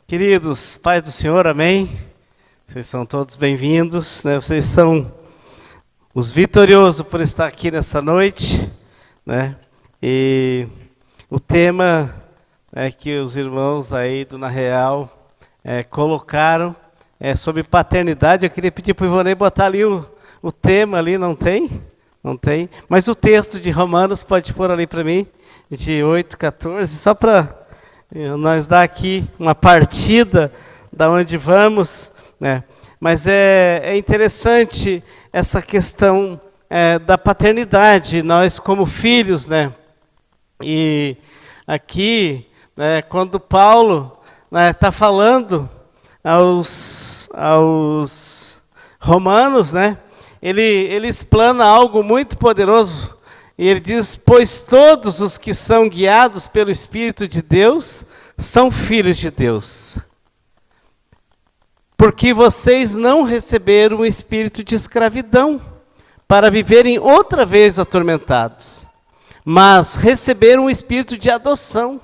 Queridos, paz do Senhor, amém? Vocês são todos bem-vindos, né? Vocês são os vitoriosos por estar aqui nessa noite, né? E o tema que os irmãos aí do Na Real colocaram é sobre paternidade. Eu queria pedir para o Ivonei botar ali o tema ali, não tem? Não tem. Mas o texto de Romanos pode pôr ali para mim, de 8:14, só para nós dar aqui uma partida da onde vamos, né? Mas é interessante essa questão da paternidade, nós como filhos, né? E aqui, né, quando Paulo está falando aos romanos, né? Ele explana algo muito poderoso. E ele diz: pois todos os que são guiados pelo Espírito de Deus são filhos de Deus. Porque vocês não receberam o espírito de escravidão para viverem outra vez atormentados, mas receberam o espírito de adoção,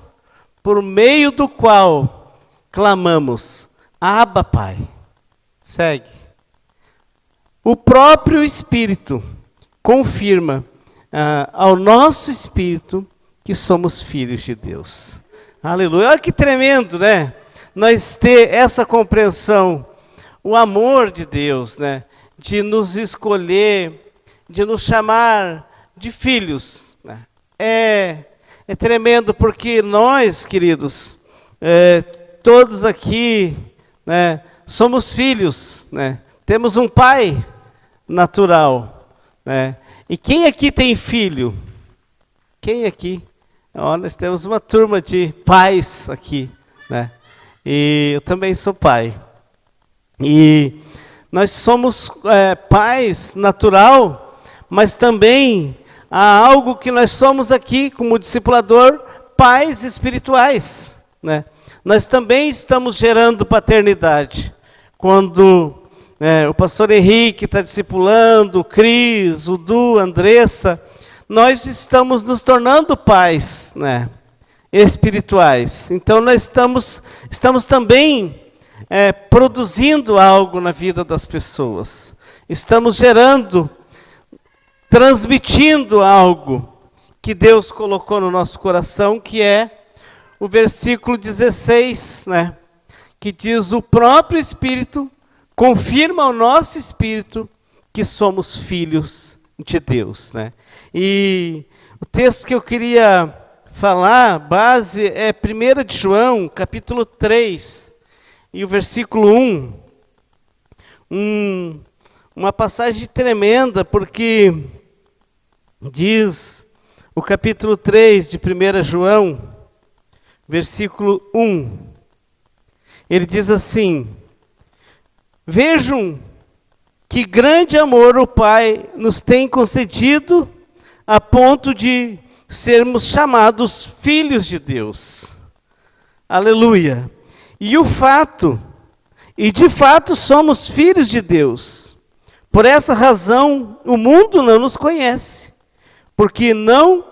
por meio do qual clamamos: Abba, Pai. Segue. O próprio Espírito confirma ao nosso espírito que somos filhos de Deus. Aleluia. Olha que tremendo, né? Nós ter essa compreensão, o amor de Deus, né? De nos escolher, de nos chamar de filhos, né? É tremendo porque nós, queridos, todos aqui, né, somos filhos, né? Temos um pai natural, né? E quem aqui tem filho? Quem aqui? Ó, nós temos uma turma de pais aqui, né? E eu também sou pai. E nós somos pais natural, mas também há algo que nós somos aqui, como discipulador, pais espirituais, né? Nós também estamos gerando paternidade. Quando o pastor Henrique está discipulando, o Cris, o Du, a Andressa, nós estamos nos tornando pais, né, espirituais. Então nós estamos também produzindo algo na vida das pessoas. Estamos gerando, transmitindo algo que Deus colocou no nosso coração, que é o versículo 16, né, que diz: o próprio Espírito confirma ao nosso espírito que somos filhos de Deus, né? E o texto que eu queria falar, base, é 1 de João, capítulo 3, e o versículo 1. Uma passagem tremenda, porque diz o capítulo 3 de 1 João, versículo 1. Ele diz assim: vejam que grande amor o Pai nos tem concedido a ponto de sermos chamados filhos de Deus. Aleluia. E de fato somos filhos de Deus. Por essa razão o mundo não nos conhece, porque não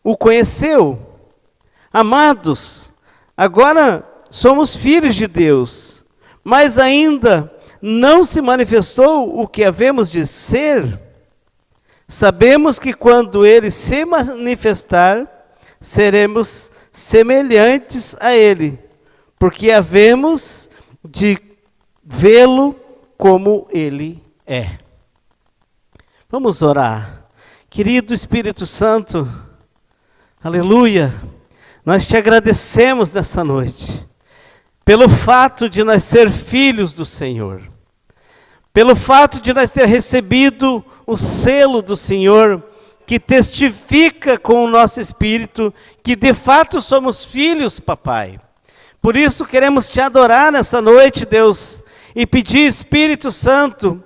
o conheceu. Amados, agora somos filhos de Deus, mas ainda não se manifestou o que havemos de ser. Sabemos que quando ele se manifestar, seremos semelhantes a ele, porque havemos de vê-lo como ele é. Vamos orar. Querido Espírito Santo, aleluia, nós te agradecemos nessa noite, pelo fato de nós ser filhos do Senhor, pelo fato de nós ter recebido o selo do Senhor, que testifica com o nosso espírito que de fato somos filhos, papai. Por isso queremos te adorar nessa noite, Deus, e pedir: Espírito Santo,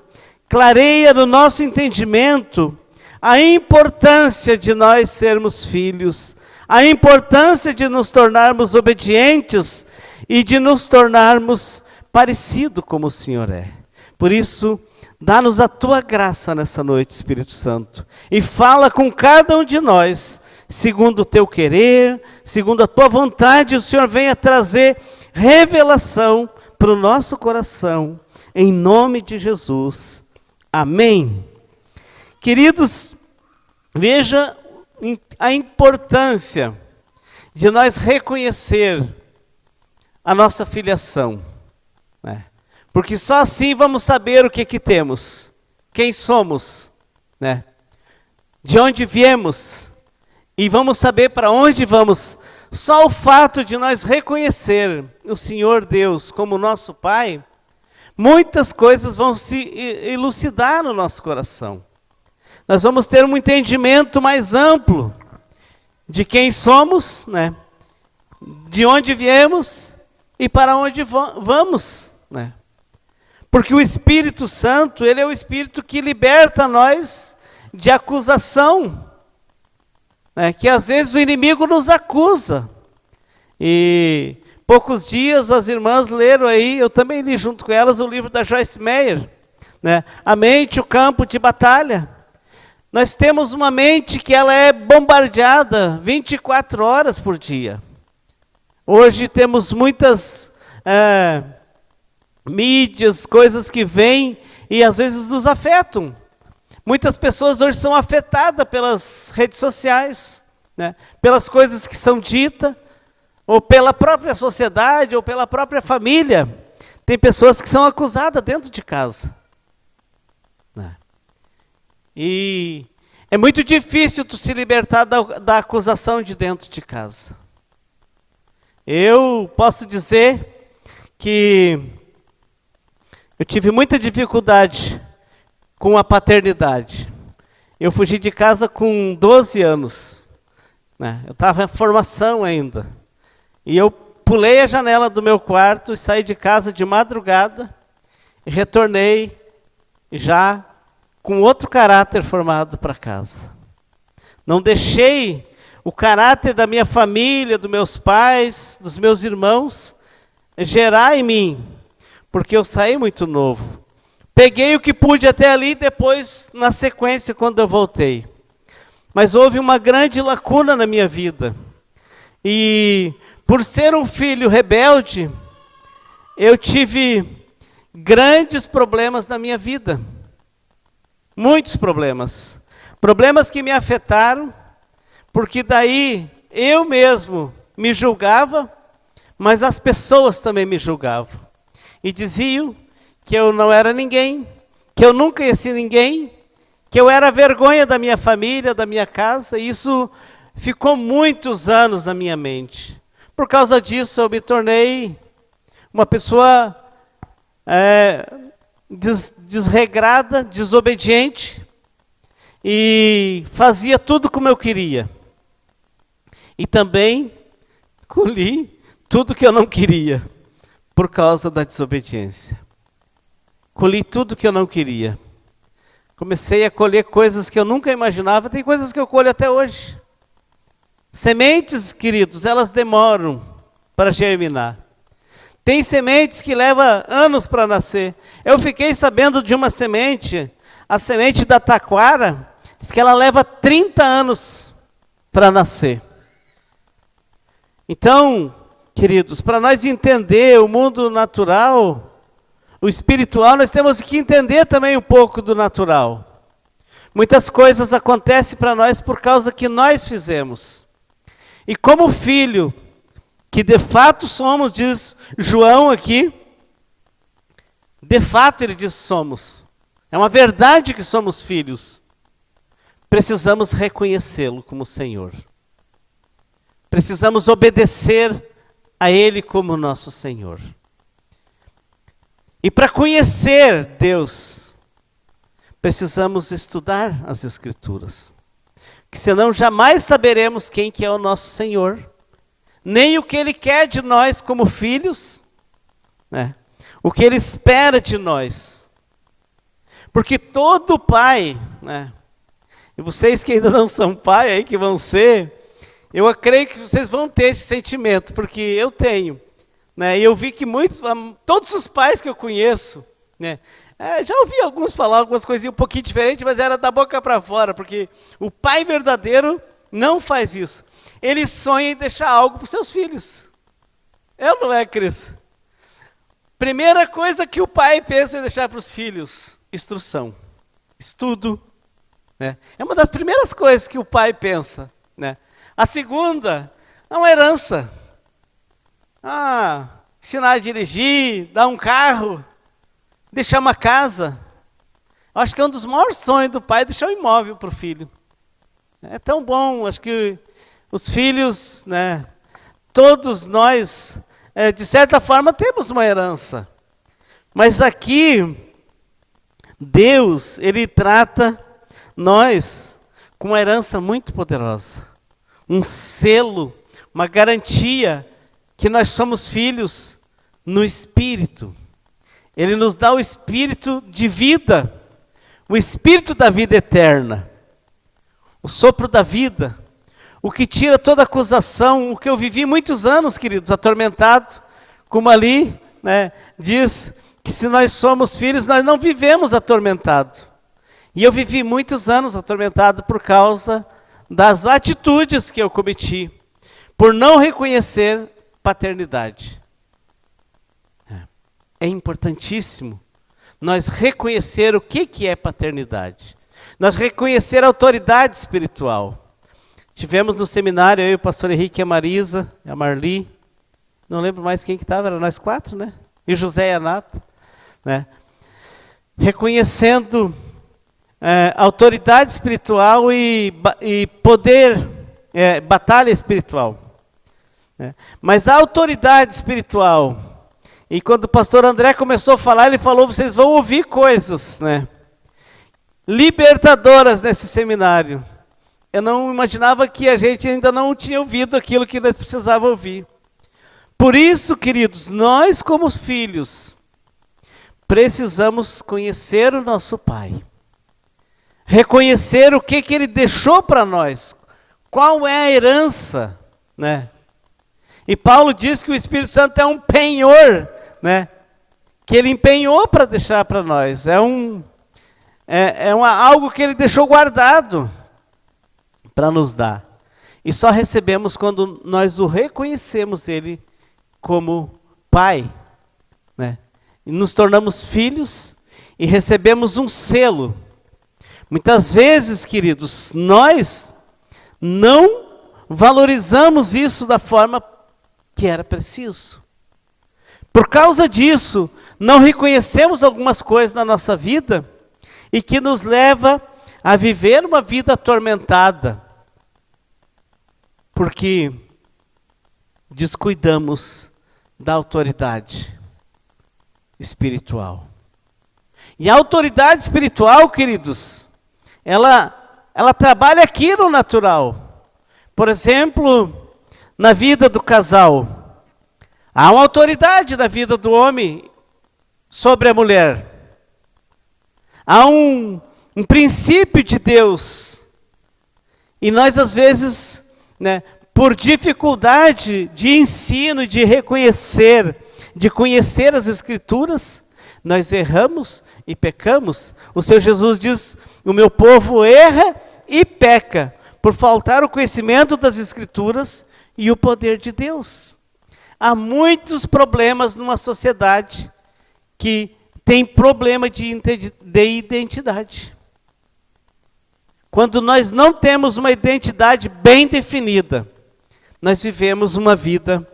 clareia no nosso entendimento a importância de nós sermos filhos, a importância de nos tornarmos obedientes e de nos tornarmos parecido como o Senhor é. Por isso, dá-nos a tua graça nessa noite, Espírito Santo, e fala com cada um de nós, segundo o teu querer, segundo a tua vontade. O Senhor venha trazer revelação para o nosso coração, em nome de Jesus. Amém. Queridos, veja a importância de nós reconhecer a nossa filiação, né? Porque só assim vamos saber o que temos, quem somos, né? De onde viemos, e vamos saber para onde vamos. Só o fato de nós reconhecer o Senhor Deus como nosso Pai, muitas coisas vão se elucidar no nosso coração. Nós vamos ter um entendimento mais amplo de quem somos, né? De onde viemos e para onde vamos, né? Porque o Espírito Santo, ele é o Espírito que liberta nós de acusação, né? Que às vezes o inimigo nos acusa. E poucos dias as irmãs leram aí, eu também li junto com elas o livro da Joyce Meyer, né? A mente, o campo de batalha. Nós temos uma mente que ela é bombardeada 24 horas por dia. Hoje temos muitas mídias, coisas que vêm e às vezes nos afetam. Muitas pessoas hoje são afetadas pelas redes sociais, né? Pelas coisas que são ditas, ou pela própria sociedade, ou pela própria família. Tem pessoas que são acusadas dentro de casa, né? E é muito difícil tu se libertar da acusação de dentro de casa. Eu posso dizer que eu tive muita dificuldade com a paternidade. Eu fugi de casa com 12 anos, né? Eu estava em formação ainda. E eu pulei a janela do meu quarto e saí de casa de madrugada e retornei já com outro caráter formado para casa. Não deixei o caráter da minha família, dos meus pais, dos meus irmãos, gerar em mim, porque eu saí muito novo. Peguei o que pude até ali, depois, na sequência, quando eu voltei. Mas houve uma grande lacuna na minha vida. E por ser um filho rebelde, eu tive grandes problemas na minha vida. Muitos problemas. Problemas que me afetaram, porque daí eu mesmo me julgava, mas as pessoas também me julgavam. E diziam que eu não era ninguém, que eu nunca ia ser ninguém, que eu era a vergonha da minha família, da minha casa. E isso ficou muitos anos na minha mente. Por causa disso eu me tornei uma pessoa desregrada, desobediente, e fazia tudo como eu queria. E também colhi tudo que eu não queria, por causa da desobediência. Colhi tudo que eu não queria. Comecei a colher coisas que eu nunca imaginava. Tem coisas que eu colho até hoje. Sementes, queridos, elas demoram para germinar. Tem sementes que levam anos para nascer. Eu fiquei sabendo de uma semente, a semente da taquara, diz que ela leva 30 anos para nascer. Então, queridos, para nós entender o mundo natural, o espiritual, nós temos que entender também um pouco do natural. Muitas coisas acontecem para nós por causa que nós fizemos. E como filho, que de fato somos, diz João aqui, de fato ele diz somos. É uma verdade que somos filhos. Precisamos reconhecê-lo como Senhor. Precisamos obedecer a Ele como nosso Senhor. E para conhecer Deus, precisamos estudar as Escrituras. Que senão jamais saberemos quem que é o nosso Senhor, nem o que Ele quer de nós como filhos, né? O que Ele espera de nós. Porque todo pai, né? E vocês que ainda não são pai aí, que vão ser, eu creio que vocês vão ter esse sentimento, porque eu tenho, né? E eu vi que todos os pais que eu conheço, né? Já ouvi alguns falar algumas coisinhas um pouquinho diferentes, mas era da boca para fora, porque o pai verdadeiro não faz isso. Ele sonha em deixar algo para os seus filhos. É ou não é, Cris? Primeira coisa que o pai pensa em deixar para os filhos: instrução, estudo. Né? É uma das primeiras coisas que o pai pensa. Né? A segunda é uma herança. Ensinar a dirigir, dar um carro, deixar uma casa. Eu acho que é um dos maiores sonhos do pai deixar um imóvel para o filho. É tão bom, acho que os filhos, né, todos nós, de certa forma, temos uma herança. Mas aqui, Deus, Ele trata nós com uma herança muito poderosa. Um selo, uma garantia que nós somos filhos no Espírito. Ele nos dá o Espírito de vida, o Espírito da vida eterna, o sopro da vida, o que tira toda acusação, o que eu vivi muitos anos, queridos, atormentado, como ali, né, diz que se nós somos filhos, nós não vivemos atormentado. E eu vivi muitos anos atormentado por causa das atitudes que eu cometi, por não reconhecer paternidade. É importantíssimo nós reconhecer o que é paternidade. Nós reconhecer a autoridade espiritual. Tivemos no seminário, eu e o pastor Henrique, a Marisa, a Marli, não lembro mais quem que estava, era nós 4, né? E José e a Nata, né? Reconhecendo autoridade espiritual e poder, batalha espiritual. Né? Mas a autoridade espiritual, e quando o pastor André começou a falar, ele falou, vocês vão ouvir coisas, né, libertadoras nesse seminário. Eu não imaginava que a gente ainda não tinha ouvido aquilo que nós precisávamos ouvir. Por isso, queridos, nós como filhos, precisamos conhecer o nosso Pai. Reconhecer o que Ele deixou para nós. Qual é a herança, né? E Paulo diz que o Espírito Santo é um penhor, né? Que Ele empenhou para deixar para nós. Algo que Ele deixou guardado para nos dar. E só recebemos quando nós o reconhecemos Ele como Pai, né? E nos tornamos filhos e recebemos um selo. Muitas vezes, queridos, nós não valorizamos isso da forma que era preciso. Por causa disso, não reconhecemos algumas coisas na nossa vida e que nos leva a viver uma vida atormentada, porque descuidamos da autoridade espiritual. E a autoridade espiritual, queridos, ela trabalha aqui no natural. Por exemplo, na vida do casal, há uma autoridade na vida do homem sobre a mulher. Há um princípio de Deus. E nós, às vezes, né, por dificuldade de ensino e de reconhecer, de conhecer as Escrituras, nós erramos e pecamos. O Senhor Jesus diz, o meu povo erra e peca, por faltar o conhecimento das Escrituras e o poder de Deus. Há muitos problemas numa sociedade que tem problema de identidade. Quando nós não temos uma identidade bem definida, nós vivemos uma vida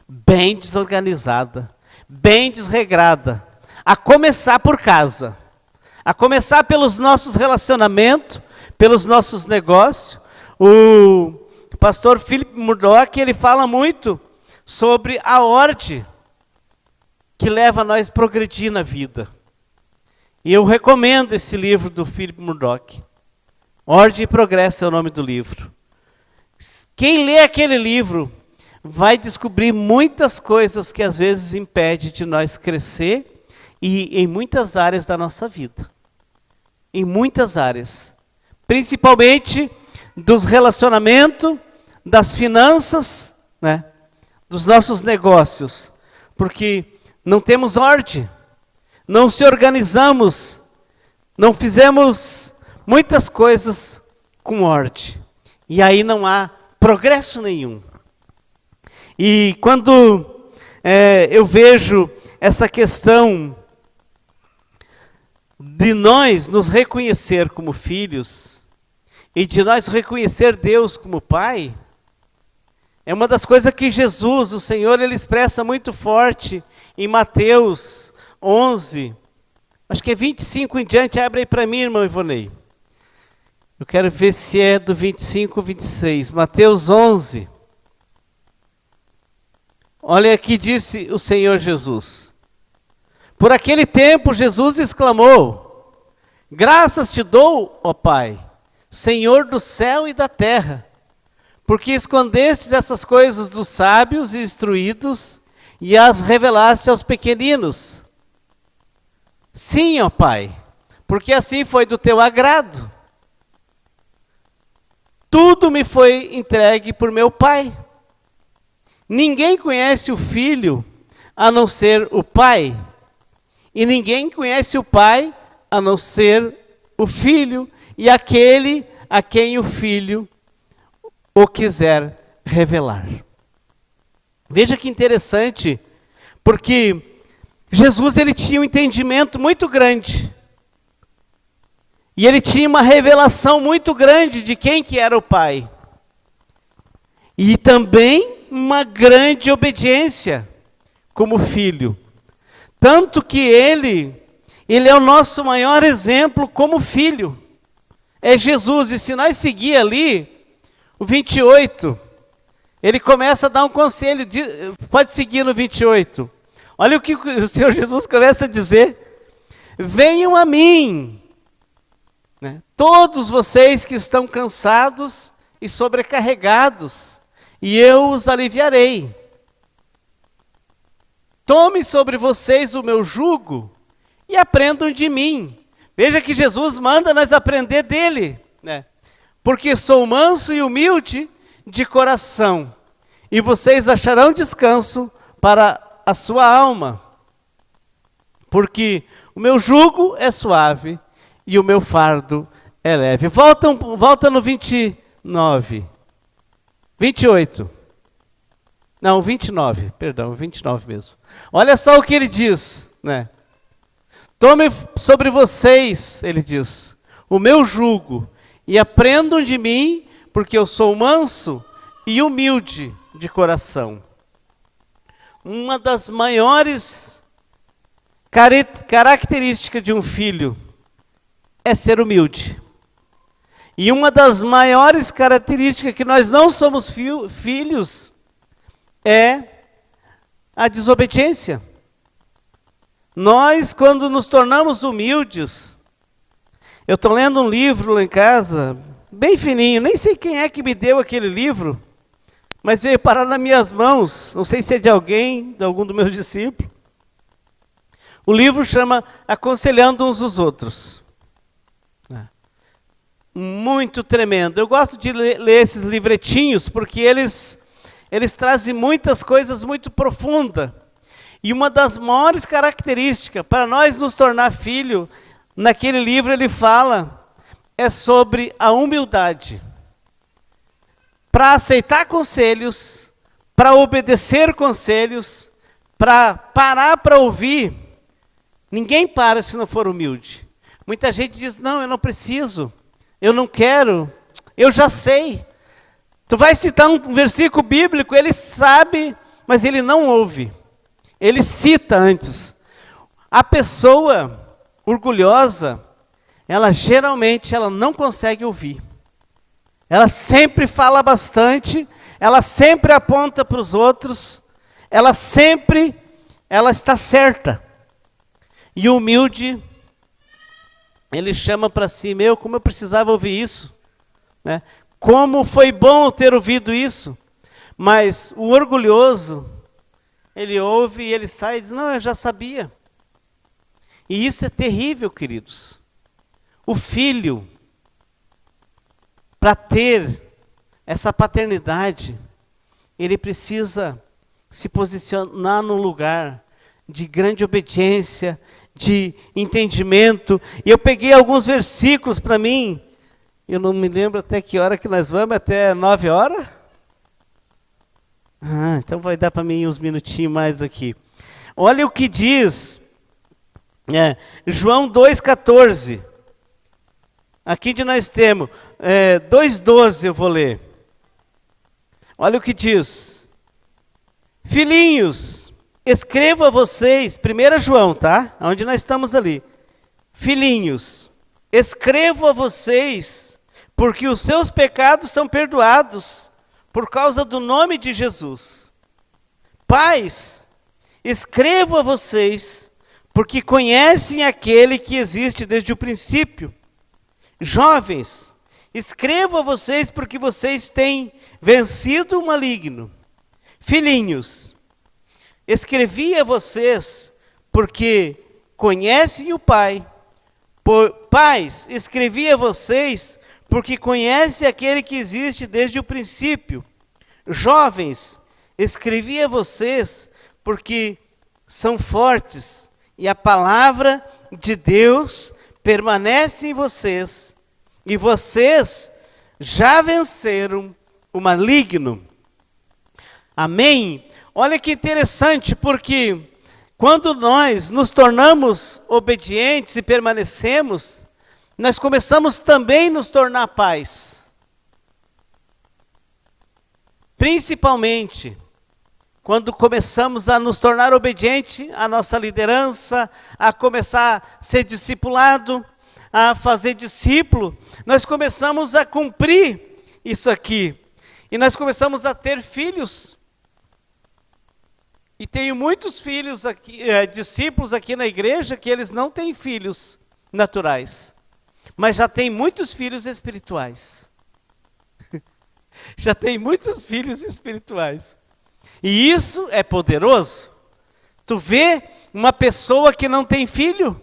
bem desorganizada, bem desregrada, a começar por casa, a começar pelos nossos relacionamentos, pelos nossos negócios. O pastor Philip Murdock, ele fala muito sobre a ordem que leva a nós a progredir na vida. E eu recomendo esse livro do Philip Murdock. Ordem e Progresso é o nome do livro. Quem lê aquele livro vai descobrir muitas coisas que às vezes impedem de nós crescer e em muitas áreas da nossa vida. Em muitas áreas. Principalmente dos relacionamentos, das finanças, né? Dos nossos negócios. Porque não temos ordem, não se organizamos, não fizemos muitas coisas com ordem. E aí não há progresso nenhum. E quando eu vejo essa questão de nós nos reconhecer como filhos e de nós reconhecer Deus como Pai, é uma das coisas que Jesus, o Senhor, ele expressa muito forte em Mateus 11, acho que é 25 em diante. Abre aí para mim, irmão Ivonei. Eu quero ver se é do 25 ou 26. Mateus 11. Olha aqui, disse o Senhor Jesus. Por aquele tempo, Jesus exclamou: graças te dou, ó Pai, Senhor do céu e da terra, porque escondestes essas coisas dos sábios e instruídos e as revelaste aos pequeninos. Sim, ó Pai, porque assim foi do teu agrado. Tudo me foi entregue por meu Pai. Ninguém conhece o Filho a não ser o Pai, e ninguém conhece o Pai a não ser o Filho, e aquele a quem o Filho o quiser revelar. Veja que interessante, porque Jesus ele tinha um entendimento muito grande, e ele tinha uma revelação muito grande de quem que era o Pai, e também uma grande obediência como filho. Tanto que ele é o nosso maior exemplo como filho. É Jesus. E se nós seguir ali, o 28, ele começa a dar um conselho. Pode seguir no 28. Olha o que o Senhor Jesus começa a dizer. Venham a mim, né, todos vocês que estão cansados e sobrecarregados, e eu os aliviarei. Tome sobre vocês o meu jugo e aprendam de mim. Veja que Jesus manda nós aprender dele, né? Porque sou manso e humilde de coração, e vocês acharão descanso para a sua alma. Porque o meu jugo é suave e o meu fardo é leve. Volta no 29. 28. Não, 29, perdão, 29 mesmo. Olha só o que ele diz, né? Tome sobre vocês, ele diz, o meu jugo e aprendam de mim, porque eu sou manso e humilde de coração. Uma das maiores características de um filho é ser humilde. E uma das maiores características que nós não somos filhos é a desobediência. Nós, quando nos tornamos humildes, eu estou lendo um livro lá em casa, bem fininho, nem sei quem é que me deu aquele livro, mas veio parar nas minhas mãos, não sei se é de alguém, de algum dos meus discípulos. O livro chama Aconselhando uns os Outros. Muito tremendo. Eu gosto de ler esses livretinhos, porque eles trazem muitas coisas muito profundas. E uma das maiores características para nós nos tornar filho, naquele livro ele fala, é sobre a humildade. Para aceitar conselhos, para obedecer conselhos, para parar para ouvir. Ninguém para se não for humilde. Muita gente diz, não, eu não preciso. Eu não quero, eu já sei. Tu vai citar um versículo bíblico, ele sabe, mas ele não ouve. Ele cita antes. A pessoa orgulhosa, ela geralmente não consegue ouvir. Ela sempre fala bastante, ela sempre aponta para os outros, ela está certa. E o humilde, ele chama para si, como eu precisava ouvir isso, né? Como foi bom ter ouvido isso. Mas o orgulhoso, ele ouve e ele sai e diz, não, eu já sabia. E isso é terrível, queridos. O filho, para ter essa paternidade, ele precisa se posicionar num lugar de grande obediência, de entendimento. E eu peguei alguns versículos para mim, eu não me lembro até que hora que nós vamos, até 9 horas? Então vai dar para mim uns minutinhos mais aqui. Olha o que diz João 2,14. Aqui onde nós temos 2,12 eu vou ler. Olha o que diz. Filhinhos, escrevo a vocês, 1 João, tá? Onde nós estamos ali. Filhinhos, escrevo a vocês, porque os seus pecados são perdoados, por causa do nome de Jesus. Pais, escrevo a vocês, porque conhecem aquele que existe desde o princípio. Jovens, escrevo a vocês porque vocês têm vencido o maligno. Filhinhos, escrevi a vocês porque conhecem o Pai. Pais, escrevi a vocês porque conhecem aquele que existe desde o princípio. Jovens, escrevi a vocês porque são fortes e a palavra de Deus permanece em vocês, e vocês já venceram o maligno. Amém? Olha que interessante, porque quando nós nos tornamos obedientes e permanecemos, nós começamos também a nos tornar pais. Principalmente quando começamos a nos tornar obediente à nossa liderança, a começar a ser discipulado, a fazer discípulo, nós começamos a cumprir isso aqui. E nós começamos a ter filhos. E tenho muitos filhos aqui, discípulos aqui na igreja, que eles não têm filhos naturais, mas já têm muitos filhos espirituais. Já tem muitos filhos espirituais. E isso é poderoso. Tu vê uma pessoa que não tem filho,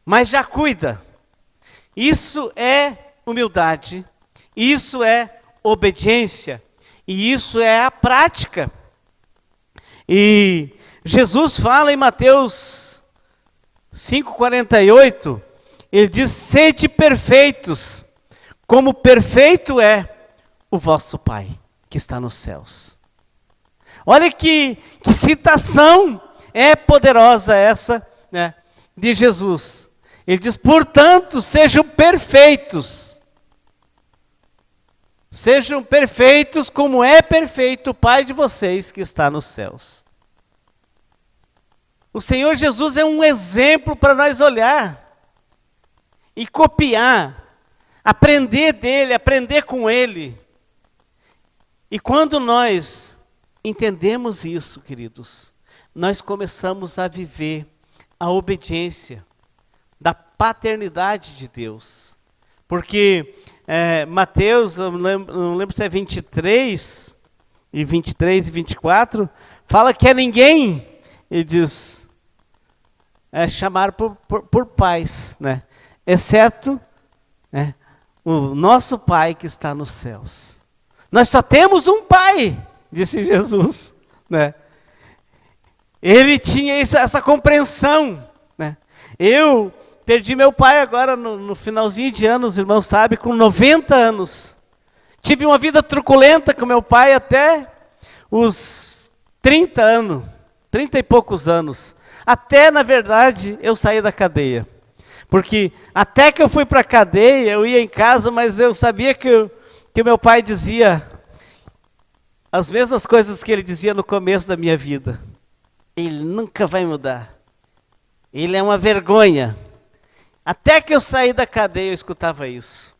mas já cuida. Isso é humildade. Isso é obediência. E isso é a prática. E Jesus fala em Mateus 5,48, ele diz: sede perfeitos, como perfeito é o vosso Pai que está nos céus. Olha que citação poderosa essa, né, de Jesus. Ele diz: portanto, sejam perfeitos. Sejam perfeitos como é perfeito o Pai de vocês que está nos céus. O Senhor Jesus é um exemplo para nós olhar e copiar, aprender dele, aprender com ele. E quando nós entendemos isso, queridos, nós começamos a viver a obediência da paternidade de Deus. Porque Mateus, não lembro se é 23 e 24, fala que a ninguém, ele diz, chamar por pais, né? Exceto o nosso Pai que está nos céus. Nós só temos um Pai, disse Jesus, né? Ele tinha essa compreensão, né? Eu perdi meu pai agora no finalzinho de ano, os irmãos sabem, com 90 anos. Tive uma vida truculenta com meu pai até os 30 anos, 30 e poucos anos. Até, na verdade, eu saí da cadeia. Porque até que eu fui para a cadeia, eu ia em casa, mas eu sabia que o meu pai dizia as mesmas coisas que ele dizia no começo da minha vida. Ele nunca vai mudar. Ele é uma vergonha. Até que eu saí da cadeia, eu escutava isso.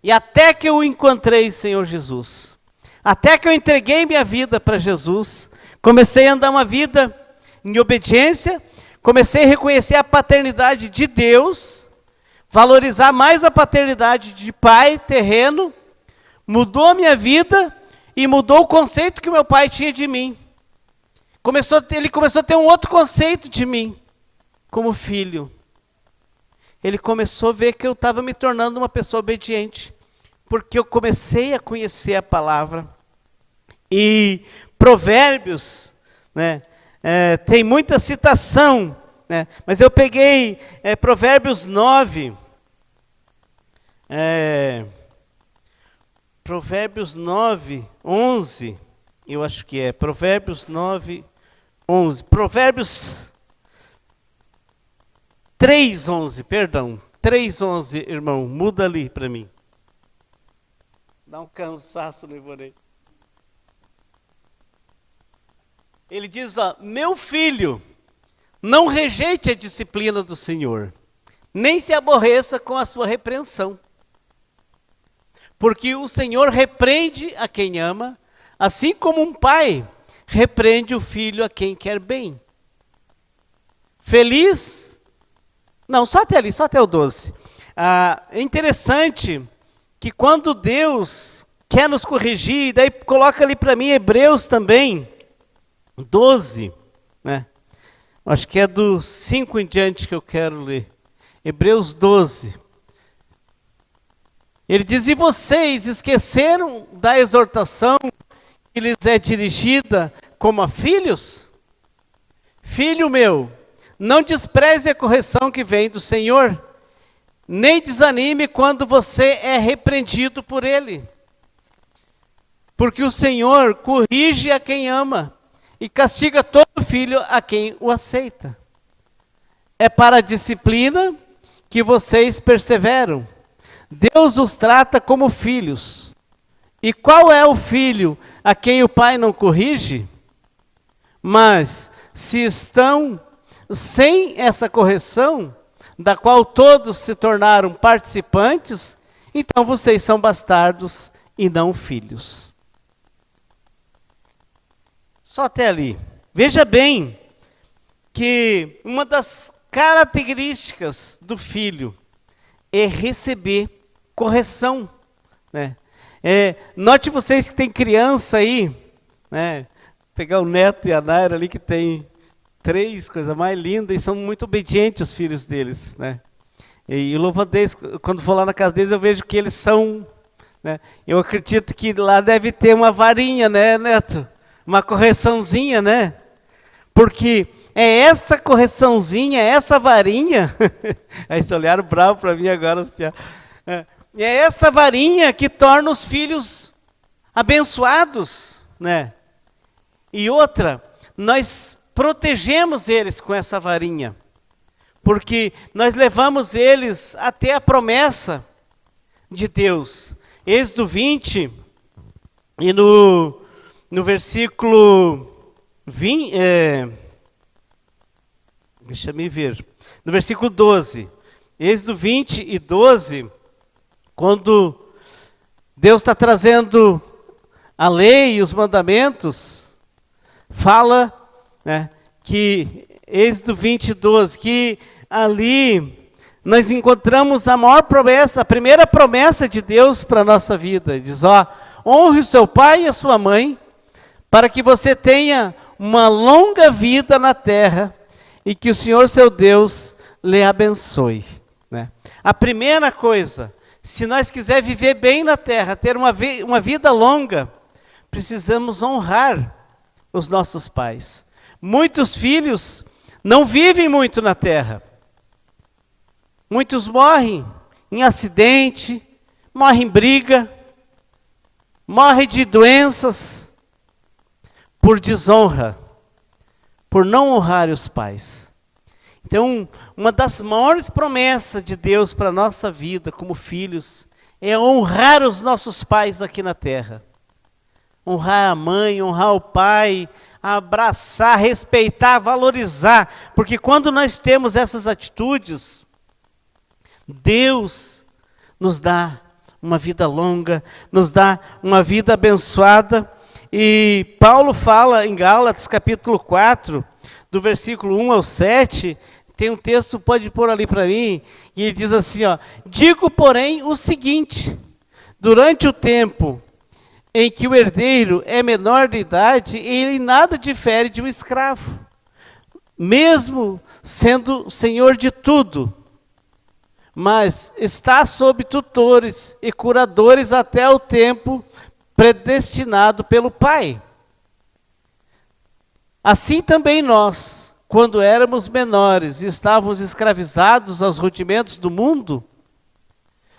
E até que eu encontrei Senhor Jesus. Até que eu entreguei minha vida para Jesus. Comecei a andar uma vida em obediência. Comecei a reconhecer a paternidade de Deus. Valorizar mais a paternidade de pai terreno. Mudou a minha vida e mudou o conceito que meu pai tinha de mim. Ele começou a ter um outro conceito de mim, como filho. Ele começou a ver que eu estava me tornando uma pessoa obediente, porque eu comecei a conhecer a palavra. E Provérbios, né, tem muita citação, né, mas eu peguei Provérbios 9, Provérbios 9, 11 eu acho que é Provérbios 9, 11. Provérbios 3:11, perdão. 3:11, irmão, muda ali para mim. Dá um cansaço no Ivonei. Ele diz, ó, meu filho, não rejeite a disciplina do Senhor, nem se aborreça com a sua repreensão. Porque o Senhor repreende a quem ama, assim como um pai repreende o filho a quem quer bem. Feliz? Não, só até ali, só até o 12. É interessante que quando Deus quer nos corrigir, daí coloca ali para mim Hebreus também, 12, né? Acho que é do 5 em diante que eu quero ler. Hebreus 12. Ele diz, e vocês esqueceram da exortação que lhes é dirigida como a filhos? Filho meu, não despreze a correção que vem do Senhor, nem desanime quando você é repreendido por Ele. Porque o Senhor corrige a quem ama e castiga todo filho a quem o aceita. É para a disciplina que vocês perseveram. Deus os trata como filhos. E qual é o filho a quem o pai não corrige? Mas se estão sem essa correção, da qual todos se tornaram participantes, então vocês são bastardos e não filhos. Só até ali. Veja bem que uma das características do filho é receber correção, né? Note vocês que tem criança aí, né? Pegar o Neto e a Naira ali que tem 3, coisa mais linda, e são muito obedientes os filhos deles, né? E louvo a Deus, quando vou lá na casa deles eu vejo que eles são, né? Eu acredito que lá deve ter uma varinha, né, Neto? Uma correçãozinha, né? Porque é essa correçãozinha, essa varinha, aí se olharam bravo para mim agora, os piados. É essa varinha que torna os filhos abençoados, né? E outra, nós protegemos eles com essa varinha, porque nós levamos eles até a promessa de Deus. Êxodo 20, e no versículo 20, deixa me ver, no versículo 12, Êxodo 20 e 12, quando Deus está trazendo a lei e os mandamentos, fala, né, que Êxodo 20, 12, que ali nós encontramos a maior promessa, a primeira promessa de Deus para a nossa vida. Ele diz, ó, honre o seu pai e a sua mãe, para que você tenha uma longa vida na terra e que o Senhor seu Deus lhe abençoe, né? A primeira coisa, se nós quisermos viver bem na terra, ter uma vida longa, precisamos honrar os nossos pais. Muitos filhos não vivem muito na terra. Muitos morrem em acidente, morrem em briga, morrem de doenças, por desonra, por não honrar os pais. Então, uma das maiores promessas de Deus para a nossa vida como filhos é honrar os nossos pais aqui na terra. Honrar a mãe, honrar o pai, abraçar, respeitar, valorizar. Porque quando nós temos essas atitudes, Deus nos dá uma vida longa, nos dá uma vida abençoada. E Paulo fala em Gálatas capítulo 4, do versículo 1 ao 7, tem um texto, pode pôr ali para mim, e ele diz assim, ó, digo, porém, o seguinte, durante o tempo em que o herdeiro é menor de idade, ele nada difere de um escravo, mesmo sendo senhor de tudo, mas está sob tutores e curadores até o tempo predestinado pelo Pai. Assim também nós, quando éramos menores e estávamos escravizados aos rudimentos do mundo,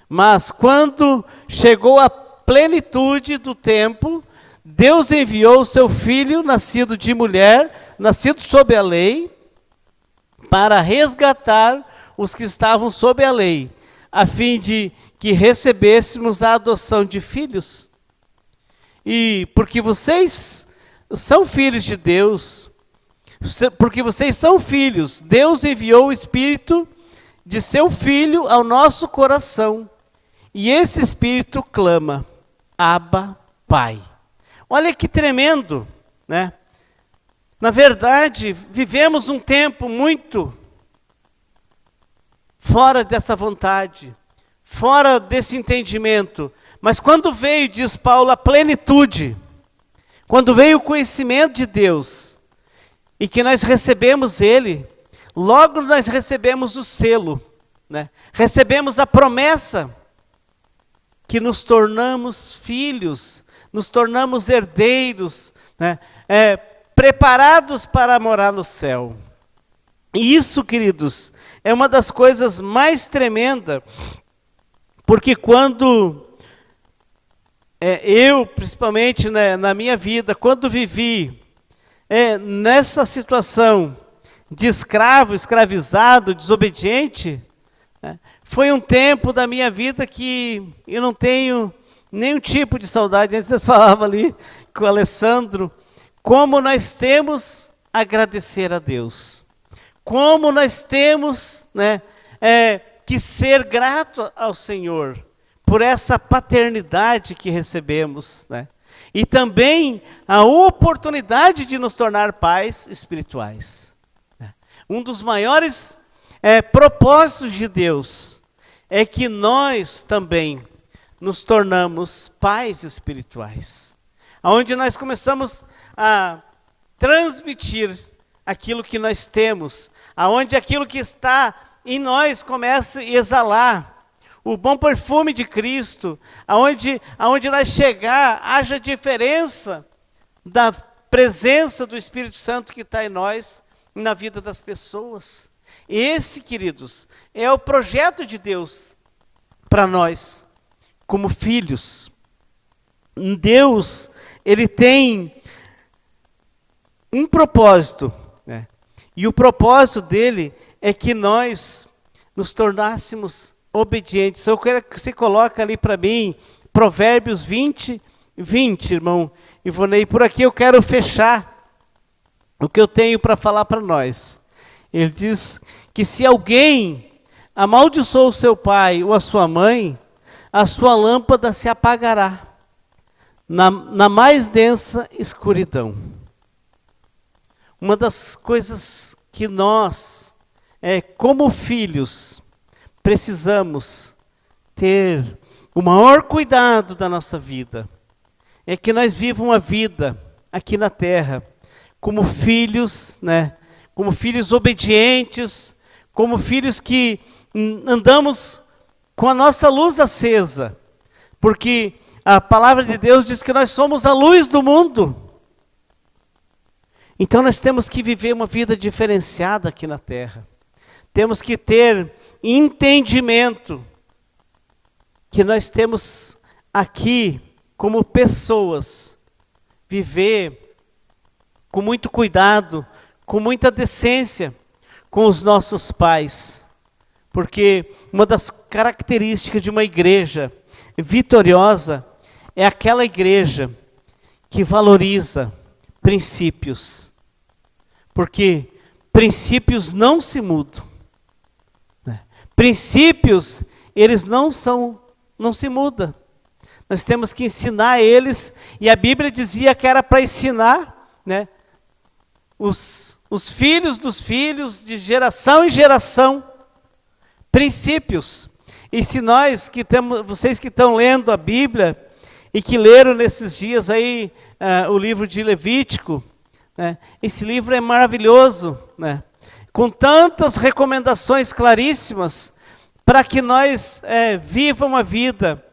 mas quando chegou a plenitude do tempo, Deus enviou o seu Filho, nascido de mulher, nascido sob a lei, para resgatar os que estavam sob a lei, a fim de que recebêssemos a adoção de filhos. E porque vocês são filhos de Deus, porque vocês são filhos, Deus enviou o Espírito de seu Filho ao nosso coração. E esse Espírito clama, Abba, Pai. Olha que tremendo, né? Na verdade, vivemos um tempo muito fora dessa vontade, fora desse entendimento. Mas quando veio, diz Paulo, a plenitude, quando veio o conhecimento de Deus, e que nós recebemos Ele, logo nós recebemos o selo, né? Recebemos a promessa que nos tornamos filhos, nos tornamos herdeiros, né? Preparados para morar no céu. E isso, queridos, é uma das coisas mais tremendas, porque quando eu, principalmente, né, na minha vida, quando vivi nessa situação de escravo, escravizado, desobediente, né, foi um tempo da minha vida que eu não tenho nenhum tipo de saudade. Antes vocês falavam ali com o Alessandro, como nós temos a agradecer a Deus. Como nós temos, né, que ser grato ao Senhor por essa paternidade que recebemos, né? E também a oportunidade de nos tornar pais espirituais, né? Um dos maiores propósitos de Deus é que nós também nos tornamos pais espirituais, onde nós começamos a transmitir aquilo que nós temos, aonde aquilo que está em nós começa a exalar o bom perfume de Cristo, aonde nós chegar, haja diferença da presença do Espírito Santo que está em nós, na vida das pessoas. Esse, queridos, é o projeto de Deus para nós, como filhos. Deus, Ele tem um propósito, né? E o propósito dele é que nós nos tornássemos obedientes. Eu quero que você coloque ali para mim, Provérbios 20, irmão Ivonei. Por aqui eu quero fechar o que eu tenho para falar para nós. Ele diz que se alguém amaldiçoou o seu pai ou a sua mãe, a sua lâmpada se apagará na mais densa escuridão. Uma das coisas que nós, como filhos, precisamos ter o maior cuidado da nossa vida, é que nós vivamos uma vida aqui na terra, como filhos, né? Como filhos obedientes, como filhos que andamos com a nossa luz acesa, porque a palavra de Deus diz que nós somos a luz do mundo. Então nós temos que viver uma vida diferenciada aqui na terra. Temos que ter entendimento que nós temos aqui como pessoas, viver com muito cuidado, com muita decência com os nossos pais. Porque uma das características de uma igreja vitoriosa é aquela igreja que valoriza princípios. Porque princípios não se mudam, né? Princípios, eles não se mudam. Nós temos que ensinar eles, e a Bíblia dizia que era para ensinar, né, os filhos dos filhos, de geração em geração, princípios. E se nós vocês que estão lendo a Bíblia, e que leram nesses dias aí o livro de Levítico, né, esse livro é maravilhoso, né, com tantas recomendações claríssimas, para que nós vivamos uma vida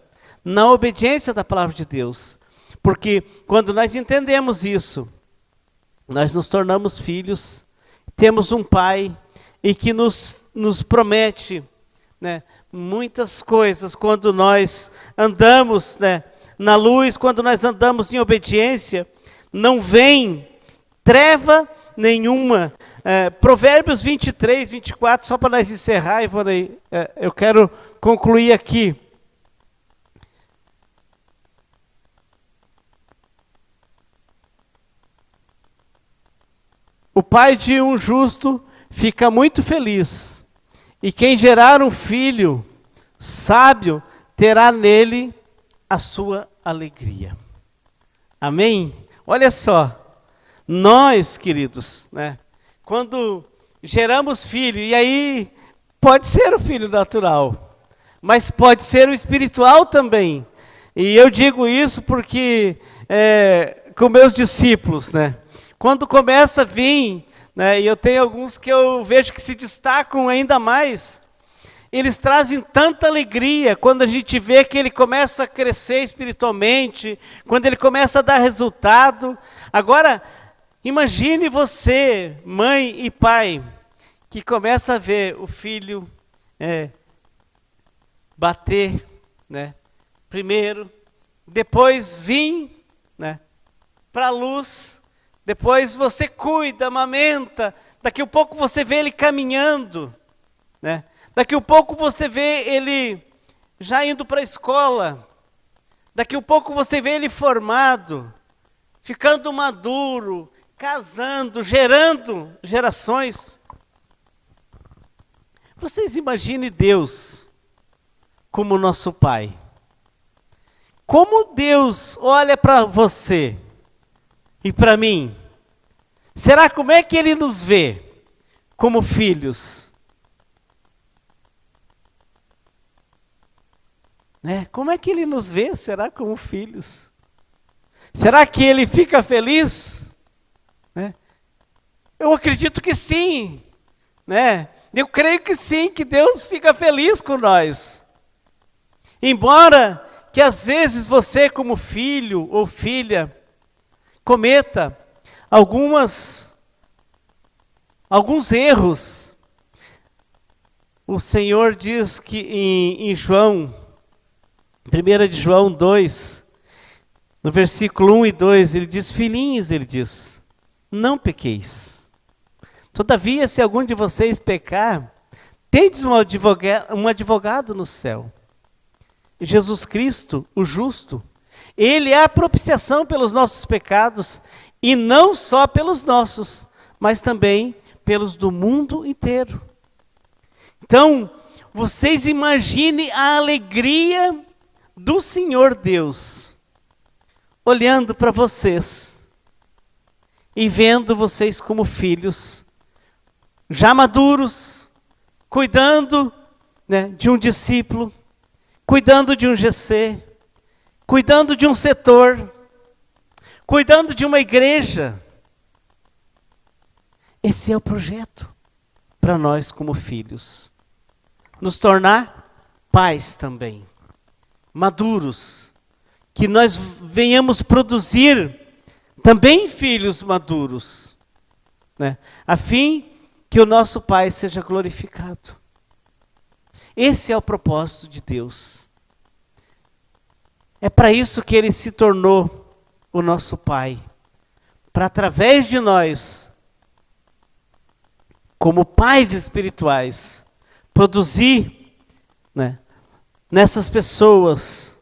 na obediência da palavra de Deus. Porque quando nós entendemos isso, nós nos tornamos filhos, temos um pai, e que nos promete, né, muitas coisas quando nós andamos, né, na luz, quando nós andamos em obediência, não vem treva nenhuma. Provérbios 23, 24, só para nós encerrar, eu quero concluir aqui. O pai de um justo fica muito feliz, e quem gerar um filho sábio terá nele a sua alegria. Amém? Olha só, nós, queridos, né, quando geramos filho, e aí pode ser o filho natural, mas pode ser o espiritual também. E eu digo isso porque com meus discípulos, né, quando começa a vir, né, e eu tenho alguns que eu vejo que se destacam ainda mais, eles trazem tanta alegria quando a gente vê que ele começa a crescer espiritualmente, quando ele começa a dar resultado. Agora, imagine você, mãe e pai, que começa a ver o filho bater, né, primeiro, depois vir, né, para a luz, depois você cuida, amamenta, daqui a pouco você vê ele caminhando, né? Daqui a pouco você vê ele já indo para a escola, daqui a pouco você vê ele formado, ficando maduro, casando, gerando gerações. Vocês imaginem Deus como nosso Pai. Como Deus olha para você e para mim? Será como é que Ele nos vê? Como filhos? Né? Como é que Ele nos vê? Será como filhos? Será que Ele fica feliz? Né? Eu acredito que sim. Né? Eu creio que sim, que Deus fica feliz com nós. Embora que às vezes você como filho ou filha cometa alguns erros. O Senhor diz que em João, 1 de João 2, no versículo 1 e 2, ele diz: filhinhos, ele diz, não pequeis. Todavia, se algum de vocês pecar, tendes um advogado no céu. Jesus Cristo, o justo, Ele é a propiciação pelos nossos pecados, e não só pelos nossos, mas também pelos do mundo inteiro. Então, vocês imaginem a alegria do Senhor Deus, olhando para vocês, e vendo vocês como filhos, já maduros, cuidando, né, de um discípulo, cuidando de um GC, cuidando de um setor, cuidando de uma igreja. Esse é o projeto para nós como filhos. Nos tornar pais também, maduros, que nós venhamos produzir também filhos maduros, né? A fim que o nosso Pai seja glorificado. Esse é o propósito de Deus. É para isso que Ele se tornou o nosso Pai. Para através de nós, como pais espirituais, produzir, né, nessas pessoas.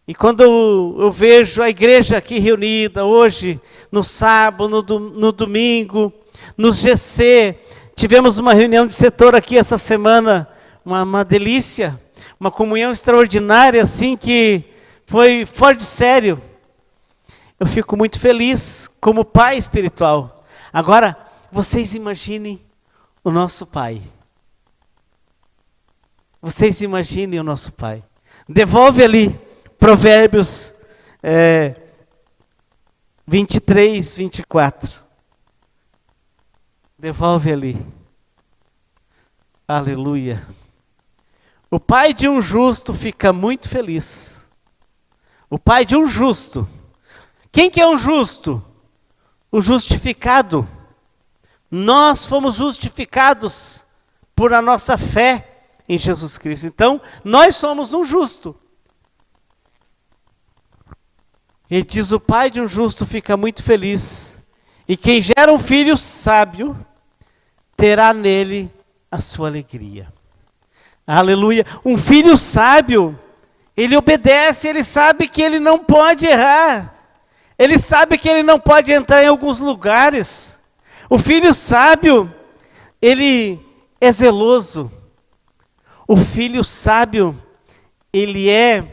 E quando eu vejo a igreja aqui reunida hoje, no sábado, no domingo, nos GC, tivemos uma reunião de setor aqui essa semana, uma delícia, uma comunhão extraordinária, assim, que foi fora de sério. Eu fico muito feliz como pai espiritual. Agora, vocês imaginem o nosso Pai. Vocês imaginem o nosso Pai. Devolve ali, Provérbios 23, 24. Devolve ali. Aleluia. O pai de um justo fica muito feliz. O pai de um justo. Quem que é um justo? O justificado. Nós fomos justificados por a nossa fé em Jesus Cristo. Então, nós somos um justo. Ele diz: o pai de um justo fica muito feliz, e quem gera um filho sábio terá nele a sua alegria. Aleluia. Um filho sábio, ele obedece, ele sabe que ele não pode errar. Ele sabe que ele não pode entrar em alguns lugares. O filho sábio, ele é zeloso. O filho sábio, ele é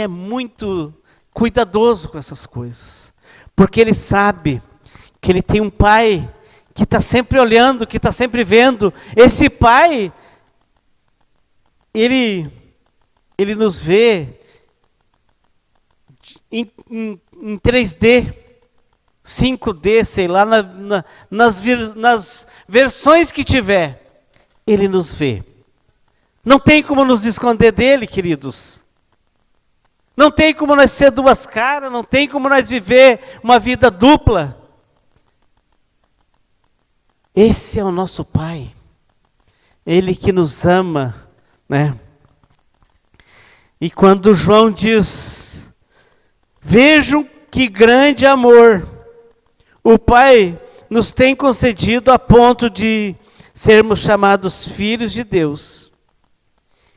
muito cuidadoso com essas coisas. Porque ele sabe que ele tem um pai que está sempre olhando, que está sempre vendo. Esse pai, ele nos vê em 3D, 5D, sei lá, nas versões que tiver, ele nos vê. Não tem como nos esconder dele, queridos. Não tem como nós ser duas caras, não tem como nós viver uma vida dupla. Esse é o nosso Pai. Ele que nos ama, né? E quando João diz: vejam que grande amor o Pai nos tem concedido a ponto de sermos chamados filhos de Deus.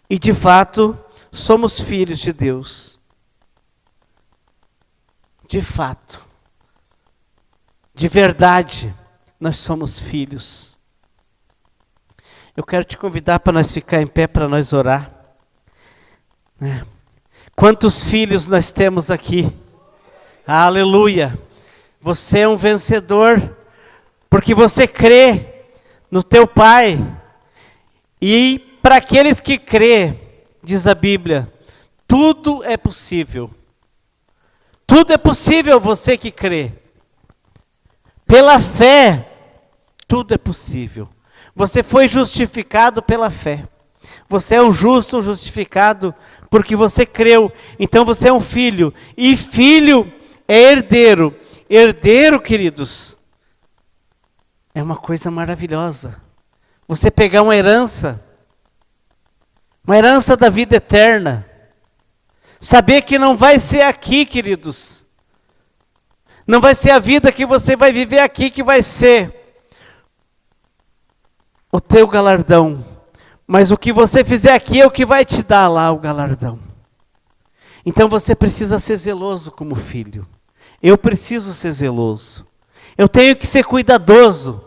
E de fato, somos filhos de Deus. De fato. De verdade, nós somos filhos. Eu quero te convidar para nós ficar em pé, para nós orar. Quantos filhos nós temos aqui? Aleluia! Você é um vencedor, porque você crê no teu Pai. E para aqueles que crê, diz a Bíblia, tudo é possível. Tudo é possível, você que crê. Pela fé, tudo é possível. Você foi justificado pela fé. Você é um justo, um justificado, porque você creu. Então você é um filho. E filho é herdeiro. Herdeiro, queridos, é uma coisa maravilhosa. Você pegar uma herança da vida eterna. Saber que não vai ser aqui, queridos. Não vai ser a vida que você vai viver aqui que vai ser o teu galardão. Mas o que você fizer aqui é o que vai te dar lá o galardão. Então você precisa ser zeloso como filho. Eu preciso ser zeloso. Eu tenho que ser cuidadoso.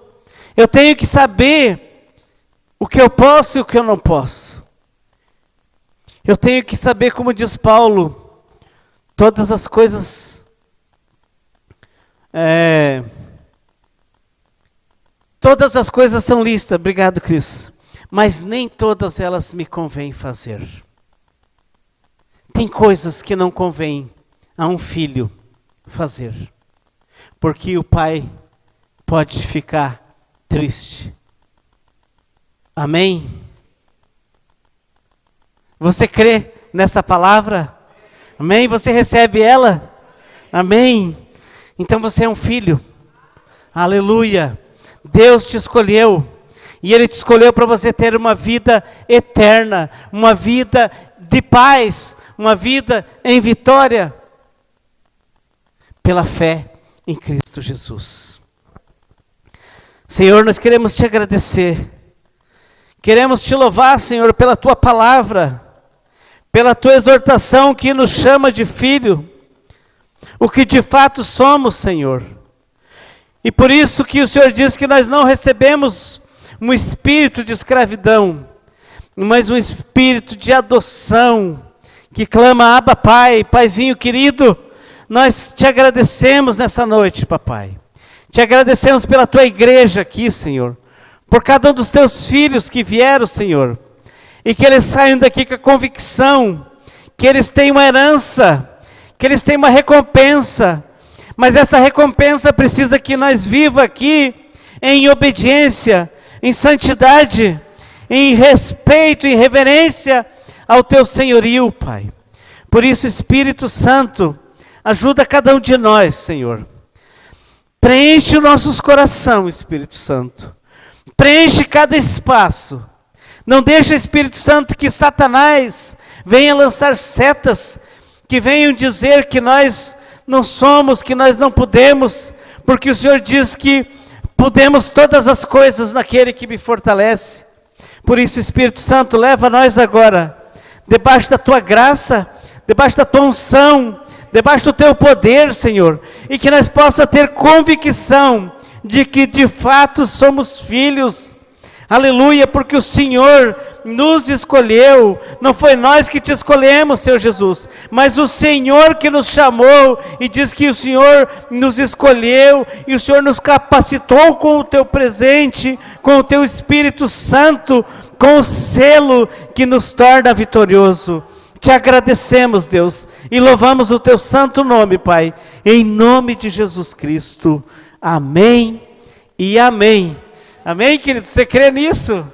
Eu tenho que saber o que eu posso e o que eu não posso. Eu tenho que saber, como diz Paulo, todas as coisas... todas as coisas são lícitas, obrigado, Cris. Mas nem todas elas me convém fazer. Tem coisas que não convém a um filho fazer. Porque o pai pode ficar triste. Amém? Você crê nessa palavra? Amém? Você recebe ela? Amém? Então você é um filho. Aleluia. Deus te escolheu. E Ele te escolheu para você ter uma vida eterna. Uma vida de paz. Uma vida em vitória. Pela fé em Cristo Jesus. Senhor, nós queremos te agradecer. Queremos te louvar, Senhor, pela tua palavra. Pela tua exortação que nos chama de filho. O que de fato somos, Senhor. E por isso que o Senhor diz que nós não recebemos um espírito de escravidão, mas um espírito de adoção, que clama: Abba, Pai, Paizinho querido. Nós te agradecemos nessa noite, papai. Te agradecemos pela tua igreja aqui, Senhor. Por cada um dos teus filhos que vieram, Senhor. E que eles saiam daqui com a convicção que eles têm uma herança, que eles têm uma recompensa. Mas essa recompensa precisa que nós vivamos aqui em obediência, em santidade, em respeito, em reverência ao teu senhorio, Pai. Por isso, Espírito Santo, ajuda cada um de nós, Senhor. Preenche os nossos corações, Espírito Santo. Preenche cada espaço. Não deixa, Espírito Santo, que Satanás venha lançar setas que venham dizer que nós não somos, que nós não podemos, porque o Senhor diz que podemos todas as coisas naquele que me fortalece. Por isso, Espírito Santo, leva nós agora, debaixo da tua graça, debaixo da tua unção, debaixo do teu poder, Senhor, e que nós possa ter convicção de que de fato somos filhos. Aleluia, porque o Senhor nos escolheu, não foi nós que te escolhemos, Senhor Jesus, mas o Senhor que nos chamou, e diz que o Senhor nos escolheu, e o Senhor nos capacitou com o teu presente, com o teu Espírito Santo, com o selo que nos torna vitorioso. Te agradecemos, Deus, e louvamos o teu santo nome, Pai, em nome de Jesus Cristo. Amém e amém. Amém, querido? Você crê nisso?